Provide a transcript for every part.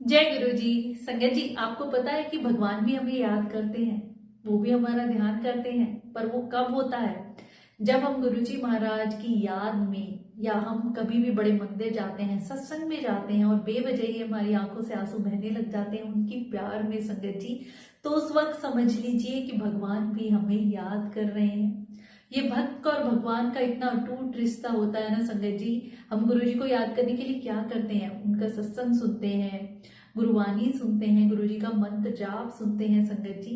जय गुरु जी। संगत जी, आपको पता है कि भगवान भी हमें याद करते हैं, वो भी हमारा ध्यान करते हैं, पर वो कब होता है? जब हम गुरु जी महाराज की याद में, या हम कभी भी बड़े मंदिर जाते हैं, सत्संग में जाते हैं और बेवजह ही हमारी आंखों से आंसू बहने लग जाते हैं उनकी प्यार में संगत जी, तो उस वक्त समझ लीजिए कि भगवान भी हमें याद कर रहे हैं। ये भक्त और भगवान का इतना अटूट रिश्ता होता है ना संगत जी। हम गुरु जी को याद करने के लिए क्या करते हैं? उनका सत्संग सुनते हैं, गुरुवाणी सुनते हैं, गुरु जी का मंत्र जाप सुनते हैं संगत जी।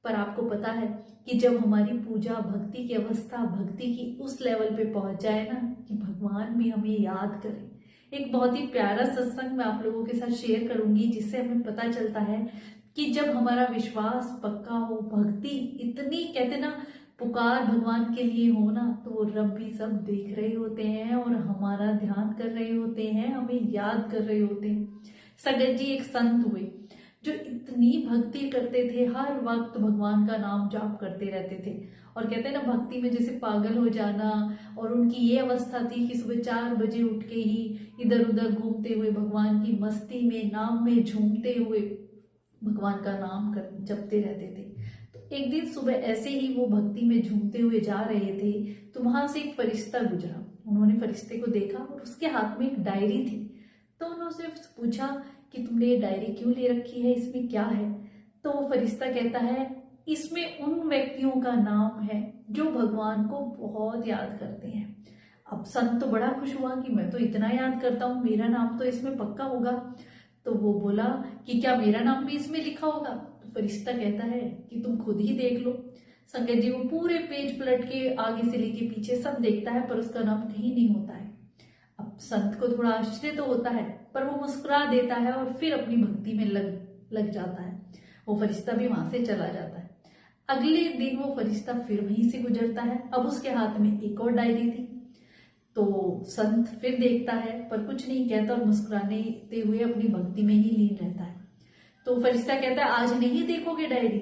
पर आपको पता है कि जब हमारी पूजा भक्ति की अवस्था, भक्ति की उस लेवल पे पहुंच जाए ना कि भगवान भी हमें याद करे। एक बहुत ही प्यारा सत्संग मैं आप लोगों के साथ शेयर करूंगी, जिससे हमें पता चलता है कि जब हमारा विश्वास पक्का हो, भक्ति इतनी, कहते ना, पुकार भगवान के लिए हो ना, तो वो रब भी सब देख रहे होते हैं और हमारा ध्यान कर रहे होते हैं, हमें याद कर रहे होते हैं। सगत जी एक संत हुए जो इतनी भक्ति करते थे, हर वक्त भगवान का नाम जाप करते रहते थे। और कहते हैं ना, भक्ति में जैसे पागल हो जाना। और उनकी ये अवस्था थी कि सुबह 4 बजे उठ के ही इधर उधर घूमते हुए, भगवान की मस्ती में, नाम में झूमते हुए भगवान का नाम जपते रहते थे। तो एक दिन सुबह ऐसे ही वो भक्ति में झूमते हुए जा रहे थे, तो वहां से एक फरिश्ता गुजरा। उन्होंने फरिश्ते को देखा और उसके हाथ में एक डायरी थी। तो उन्होंने उससे पूछा कि तुमने ये डायरी क्यों ले रखी है, इसमें क्या है? तो वो फरिश्ता कहता है, इसमें उन व्यक्तियों का नाम है जो भगवान को बहुत याद करते हैं। अब संत तो बड़ा खुश हुआ कि मैं तो इतना याद करता हूँ, मेरा नाम तो इसमें पक्का होगा। तो वो बोला कि क्या मेरा नाम भी इसमें लिखा होगा? तो फरिश्ता कहता है कि तुम खुद ही देख लो। संगत जी वो पूरे पेज पलट के आगे से लेके पीछे सब देखता है, पर उसका नाम कहीं नहीं होता है। अब संत को थोड़ा आश्चर्य तो होता है, पर वो मुस्कुरा देता है और फिर अपनी भक्ति में लग जाता है। वो फरिश्ता भी वहां से चला जाता है। अगले दिन वो फरिश्ता फिर वहीं से गुजरता है। अब उसके हाथ में एक और डायरी थी। तो संत फिर देखता है, पर कुछ नहीं कहता और मुस्कुराते हुए अपनी भक्ति में ही लीन रहता है। तो फरिश्ता कहता है, आज नहीं देखोगे डायरी?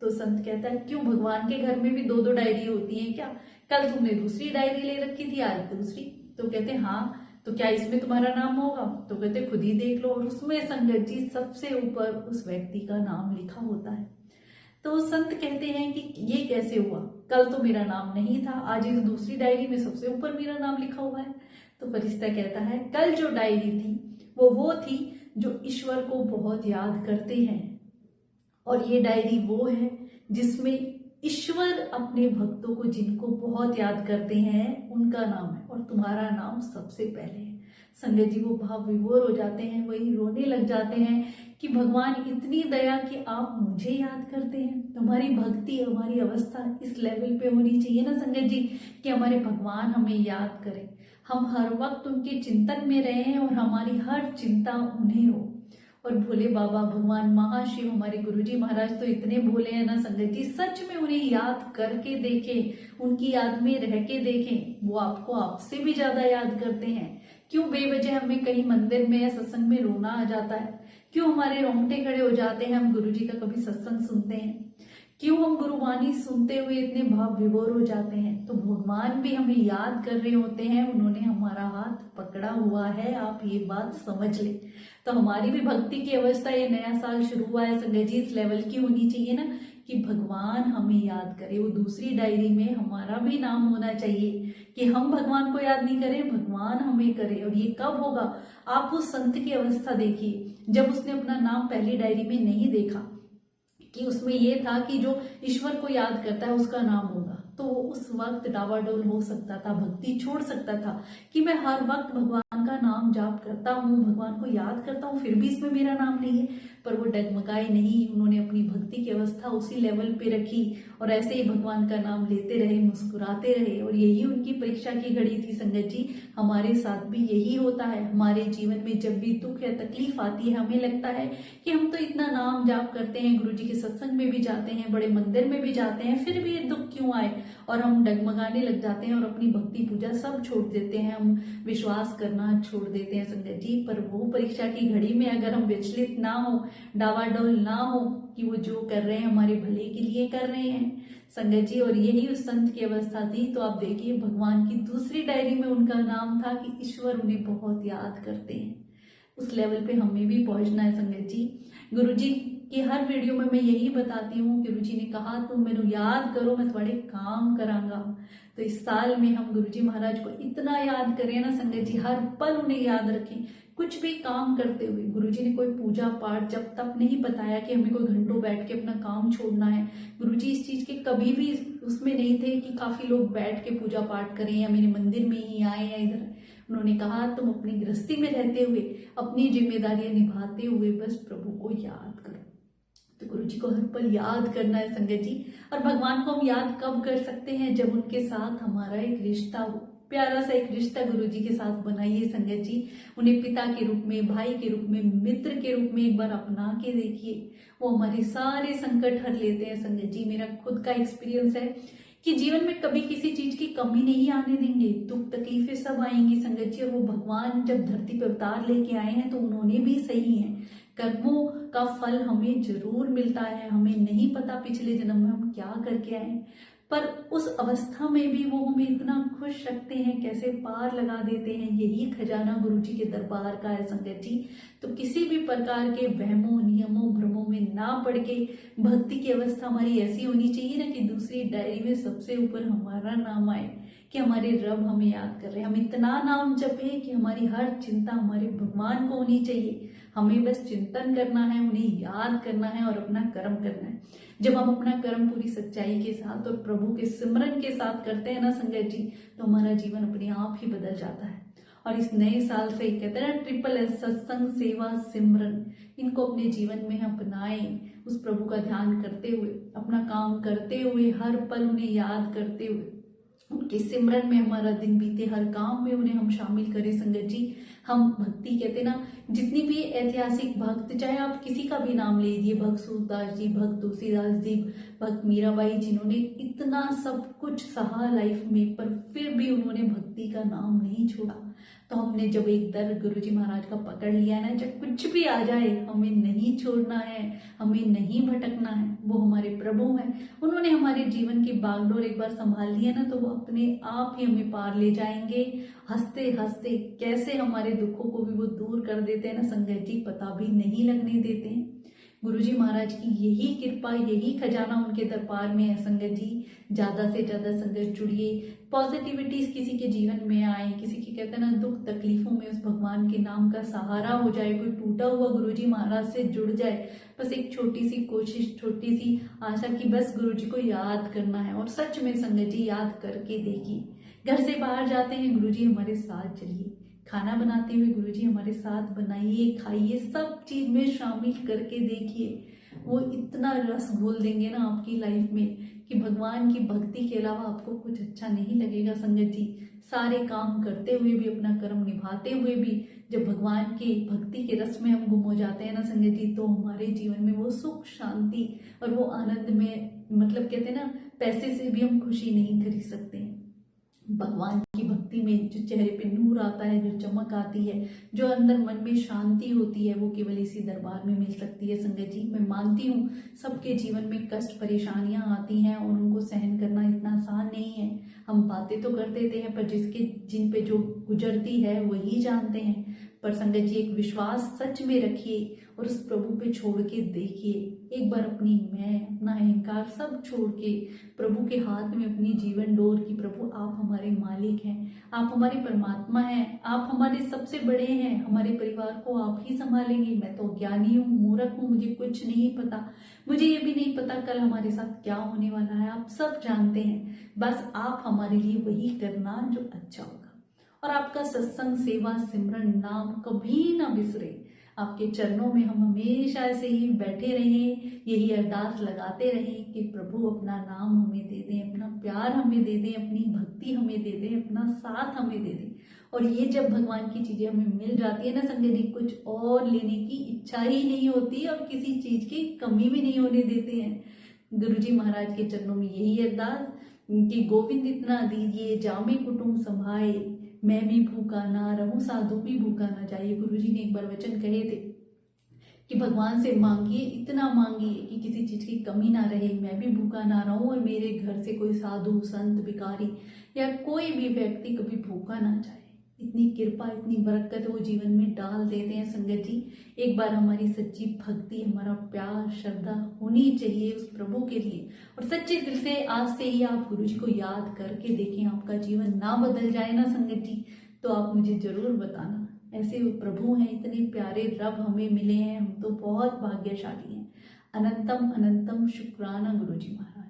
तो संत कहता है, क्यों, भगवान के घर में भी 2-2 डायरी होती हैं क्या? कल तुमने दूसरी डायरी ले रखी थी, आज दूसरी। तो कहते हैं, हाँ, तो क्या इसमें तुम्हारा नाम होगा? तो कहते खुद ही देख लो। और उसमें संगत जी सबसे ऊपर उस व्यक्ति का नाम लिखा होता है। तो संत कहते हैं कि ये कैसे हुआ? कल तो मेरा नाम नहीं था, आज इस दूसरी डायरी में सबसे ऊपर मेरा नाम लिखा हुआ है। तो फरिश्ता कहता है, कल जो डायरी थी वो थी जो ईश्वर को बहुत याद करते हैं, और ये डायरी वो है जिसमें ईश्वर अपने भक्तों को, जिनको बहुत याद करते हैं, उनका नाम है, और तुम्हारा नाम सबसे पहले है। संगत जी वो भाव विभोर हो जाते हैं, वही रोने लग जाते हैं कि भगवान इतनी दया कि आप मुझे याद करते हैं। हमारी भक्ति, हमारी अवस्था इस लेवल पे होनी चाहिए ना संगत जी, कि हमारे भगवान हमें याद करें, हम हर वक्त उनके चिंतन में रहें और हमारी हर चिंता उन्हें हो। और भोले बाबा, भगवान महाशिव, हमारे गुरुजी महाराज तो इतने भोले हैं ना संगत जी, सच में उन्हें याद करके देखें, उनकी याद में रह के देखें, वो आपको आपसे भी ज्यादा याद करते हैं। क्यों बेवजह हमें कहीं मंदिर में या सत्संग में रोना आ जाता है? क्यों हमारे रोंगटे खड़े हो जाते हैं हम गुरुजी का कभी सत्संग सुनते हैं? क्यों हम गुरुवाणी सुनते हुए इतने भाव विभोर हो जाते हैं? तो भगवान भी हमें याद कर रहे होते हैं, उन्होंने हमारा हाथ पकड़ा हुआ है, आप ये बात समझ लें। तो हमारी भी भक्ति की अवस्था, ये नया साल शुरू हुआ है संगत जी, इस लेवल की होनी चाहिए ना कि भगवान हमें याद करे। वो दूसरी डायरी में हमारा भी नाम होना चाहिए कि हम भगवान को याद नहीं करें, भगवान हमें करे। और ये कब होगा? आप उस संत की अवस्था देखिए, जब उसने अपना नाम पहली डायरी में नहीं देखा कि उसमें ये था कि जो ईश्वर को याद करता है उसका नाम होगा, तो वो उस वक्त डावाडोल हो सकता था, भक्ति छोड़ सकता था कि मैं हर वक्त भगवान का नाम जाप करता हूँ, भगवान को याद करता हूँ, फिर भी इसमें मेरा नाम नहीं है। पर वो डगमगाए नहीं, उन्होंने अपनी भक्ति की अवस्था उसी लेवल पे रखी और ऐसे ही भगवान का नाम लेते रहे, मुस्कुराते रहे। और यही उनकी परीक्षा की घड़ी थी संगत जी। हमारे साथ भी यही होता है। हमारे जीवन में जब भी दुख या तकलीफ आती है, हमें लगता है कि हम तो इतना नाम जाप करते हैं, गुरु जी के सत्संग में भी जाते हैं, बड़े मंदिर में भी जाते हैं, फिर भी ये दुख क्यों आए? और हम डगमगाने लग जाते हैं और अपनी भक्ति पूजा सब छोड़ देते हैं, हम विश्वास करना छोड़ देते हैं संगत जी। पर वो परीक्षा की घड़ी में अगर हम विचलित ना हो, डावाडोल ना हो कि वो जो कर रहे हैं हमारे भले के लिए कर रहे हैं संगत जी, और यही उस संत की अवस्था थी। तो आप देखिए, भगवान की दूसरी डायरी में उनका नाम था कि ईश्वर उन्हें बहुत याद करते हैं। उस लेवल पे हमें भी पहुंचना है संगत जी। गुरु जी की हर वीडियो में मैं यही बताती हूँ कि गुरु जी ने कहा तुम मैंने याद करो मैं थोड़े काम करांगा। तो इस साल में हम गुरु जी महाराज को इतना याद करें ना संगत जी, हर पल उन्हें याद रखें। कुछ भी काम करते हुए गुरु जी ने कोई पूजा पाठ जब तक नहीं बताया कि हमें कोई घंटों बैठ के अपना काम छोड़ना है। गुरु जी इस चीज के कभी भी उसमें नहीं थे कि काफी लोग बैठ के पूजा पाठ करें या मेरे मंदिर में ही आए या इधर। उन्होंने कहा तुम अपनी गृहस्थी में रहते हुए अपनी जिम्मेदारियां निभाते हुए बस प्रभु को याद करो। तो गुरु जी को हर पल याद करना है संगत जी। और भगवान को हम याद कब कर सकते हैं, जब उनके साथ हमारा एक रिश्ता हो, प्यारा सा एक रिश्ता गुरु जी के साथ बनाइए संगत जी। उन्हें पिता के रूप में, भाई के रूप में, मित्र के रूप में एक बार अपना के देखिए। वो हमारे सारे संकट हर लेते हैं संगत जी। मेरा खुद का एक्सपीरियंस है कि जीवन में कभी किसी चीज की कमी नहीं आने देंगे। दुख तकलीफें सब आएंगी संगत जी। और वो भगवान जब धरती पर अवतार लेके आए हैं तो उन्होंने भी सही है, कर्मों का फल हमें जरूर मिलता है। हमें नहीं पता पिछले जन्म में हम क्या करके आए, पर उस अवस्था में भी वो हमें इतना खुश रखते हैं, कैसे पार लगा देते हैं। यही खजाना गुरु जी के दरबार का है संगत जी। तो किसी भी प्रकार के वहमों, नियमों, भ्रमों में ना पड़ के भक्ति की अवस्था हमारी ऐसी होनी चाहिए ना कि दूसरी डायरी में सबसे ऊपर हमारा नाम आए, कि हमारे रब हमें याद कर रहे हैं। हम इतना नाम जपे कि हमारी हर चिंता हमारे भगवान को होनी चाहिए। हमें बस चिंतन करना है, उन्हें याद करना है और अपना कर्म करना है। जब हम अपना कर्म पूरी सच्चाई के साथ और प्रभु के सिमरन के साथ करते हैं ना संगत जी, तो हमारा जीवन अपने आप ही बदल जाता है। और इस नए साल से कहते हैं ना ट्रिपल एस, सत्संग, सेवा, सिमरन, इनको अपने जीवन में अपनाएं। उस प्रभु का ध्यान करते हुए, अपना काम करते हुए, हर पल उन्हें याद करते हुए, उनके सिमरन में हमारा दिन बीते, हर काम में उन्हें हम शामिल करें संगत जी। हम भक्ति कहते ना, जितनी भी ऐतिहासिक भक्त, चाहे आप किसी का भी नाम ले लीजिए, भक्त सूरदास जी, भक्त तुलसीदास जी, भक्त मीराबाई, जिन्होंने इतना सब कुछ सहा लाइफ में, पर फिर भी उन्होंने भक्ति का नाम नहीं छोड़ा। तो हमने जब एक दर गुरु जी महाराज का पकड़ लिया ना, जब कुछ भी आ जाए हमें नहीं छोड़ना है, हमें नहीं भटकना है। वो हमारे प्रभु हैं, उन्होंने हमारे जीवन की बागडोर एक बार संभाल लिया ना, तो वो अपने आप ही हमें पार ले जाएंगे। हंसते हंसते कैसे हमारे दुखों को भी वो दूर कर देते हैं ना संगत जी, पता भी नहीं लगने देते हैं। गुरु जी महाराज की यही कृपा, यही खजाना उनके दरबार में है संगत जी। ज्यादा से ज्यादा संगत जुड़िए, पॉजिटिविटी किसी के जीवन में आए, किसी की कहते हैं ना दुख तकलीफों में उस भगवान के नाम का सहारा हो जाए। कोई टूटा हुआ गुरु जी महाराज से जुड़ जाए। बस एक छोटी सी कोशिश, छोटी सी आशा की बस गुरु जी को याद करना है। और सच में संगत जी याद करके देखिए, घर से बाहर जाते हैं गुरु जी हमारे साथ चलिए, खाना बनाते हुए गुरु जी हमारे साथ बनाइए, खाइए, सब चीज में शामिल करके देखिए। वो इतना रस घोल देंगे ना आपकी लाइफ में कि भगवान की भक्ति के अलावा आपको कुछ अच्छा नहीं लगेगा संगत जी। सारे काम करते हुए भी, अपना कर्म निभाते हुए भी, जब भगवान के भक्ति के रस में हम गुम हो जाते हैं ना संगत जी, तो हमारे जीवन में वो सुख, शांति और वो आनंद में, मतलब कहते हैं ना पैसे से भी हम खुशी नहीं खरीद सकते हैं। भगवान की भक्ति में जो चेहरे पे नूर आता है, जो चमक आती है, जो अंदर मन में शांति होती है, वो केवल इसी दरबार में मिल सकती है संगत जी। मैं मानती हूँ सबके जीवन में कष्ट, परेशानियां आती हैं और उनको सहन करना इतना आसान नहीं है। हम बातें तो कर देते हैं, पर जिन पे जो गुजरती है वही जानते हैं। पर संगत जी एक विश्वास सच में रखिए और उस प्रभु पे छोड़ के देखिए। एक बार अपनी मैं, अपना अहंकार सब छोड़ के प्रभु के हाथ में अपनी जीवन डोर की, प्रभु आप हमारे मालिक हैं, आप हमारे परमात्मा हैं, आप हमारे सबसे बड़े हैं, हमारे परिवार को आप ही संभालेंगे। मैं तो ज्ञानी हूँ, मूर्ख हूँ, मुझे कुछ नहीं पता, मुझे ये भी नहीं पता कल हमारे साथ क्या होने वाला है, आप सब जानते हैं। बस आप हमारे लिए वही करना जो अच्छा होगा। और आपका सत्संग, सेवा, सिमरन, नाम कभी ना बिसरे। आपके चरणों में हम हमेशा ऐसे ही बैठे रहें, यही अरदास लगाते रहें कि प्रभु अपना नाम हमें दे दें, अपना प्यार हमें दे दें, अपनी भक्ति हमें दे दें, अपना साथ हमें दे दें। और ये जब भगवान की चीजें हमें मिल जाती है ना संगत जी, कुछ और लेने की इच्छा ही नहीं होती और किसी चीज की कमी भी नहीं होने देते हैं। गुरु जी महाराज के चरणों में यही अरदास कि गोविंद इतना दीजिए, जामे कुटुंब संभाए, मैं भी भूखा ना रहूं, साधु भी भूखा ना जाए। गुरु जी ने एक बार वचन कहे थे कि भगवान से मांगिए, इतना मांगिए कि किसी चीज की कमी ना रहे, मैं भी भूखा ना रहूं और मेरे घर से कोई साधु, संत, भिखारी या कोई भी व्यक्ति कभी भूखा ना जाए। इतनी कृपा, इतनी बरकत वो जीवन में डाल देते हैं संगत जी। एक बार हमारी सच्ची भक्ति, हमारा प्यार, श्रद्धा होनी चाहिए उस प्रभु के लिए, और सच्चे दिल से आज से ही आप गुरु जी को याद करके देखें, आपका जीवन ना बदल जाए ना संगत जी, तो आप मुझे जरूर बताना। ऐसे वो प्रभु हैं, इतने प्यारे रब हमें मिले हैं, हम तो बहुत भाग्यशाली हैं। अनंतम अनंतम शुक्राना गुरु जी महाराज।